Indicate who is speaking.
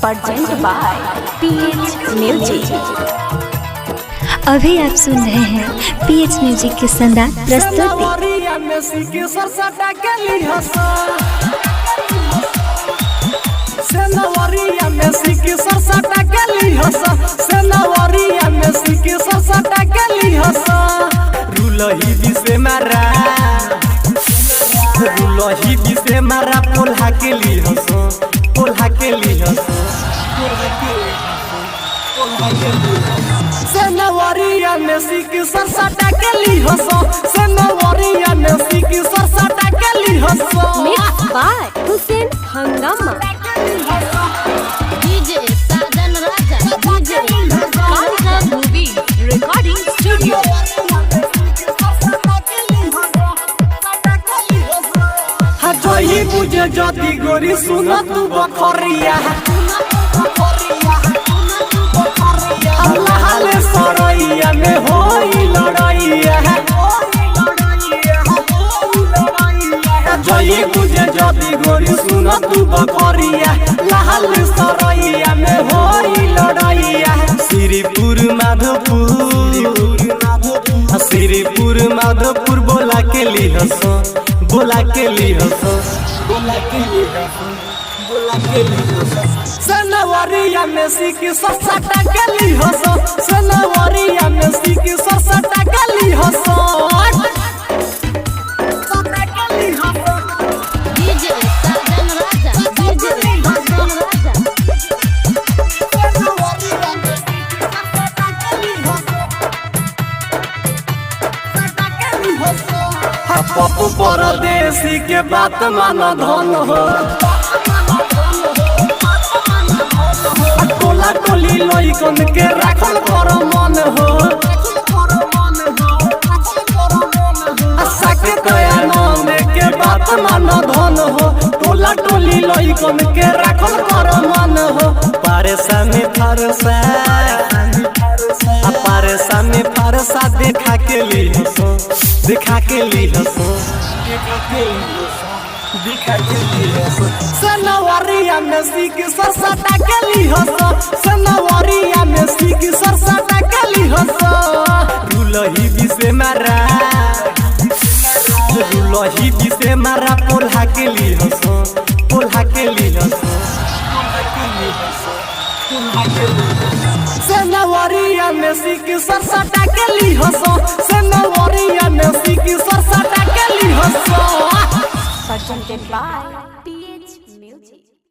Speaker 1: Present by pH music.
Speaker 2: अभी आप सुन रहे हैं पीएच म्यूजिक की शानदार प्रस्तुति।
Speaker 3: पोल्हा के ली हंसो सेनवरिया में सीकी सरसटा के ली हंसो सेनवरिया में सीकी सरसटा के ली हंसो।
Speaker 1: मिक्स बाय हुसैन हंगामा। डीजे साजन राजा, डीजे कांसा मूवी रिकॉर्डिंग स्टूडियो।
Speaker 3: हजोई बुझे जदी गोरी सुन तू बखरिया अल्लाह ले सरैया में होई लड़ैया हजोई बुझे जदी गोरी सुन तू बखरिया लाल सरैया में होई लड़ैया। श्रीपुर माधोपुर बोला के ली हंसो सेनवरिया में सीकी सरसटा के ली हंसो सेनवरिया में सीकी सरसटा के ली हंसो।
Speaker 1: डीजे साजन राजा, डीजे कांसा राजा।
Speaker 3: पप्पू परदेसी के बात माना धन हो टोला टोली लइकन के राखल कर मन हो आशा के दयानंद के बात माना धन हो टोला टोली लइकन के राखल कर मन हो। परेशानी फरसा देखा के ली हंसो सेनवरिया में सीकी सरसटा के ली हंसो सेनवरिया में सीकी सरसटा के ली हंसो। रुलही बिसे मारा पोल्हा के ली हंसो सेनवरिया में सीकी सरसटा के ली हंसो सेनवरिया में सीकी सरसटा के ली हंसो।
Speaker 1: Presented by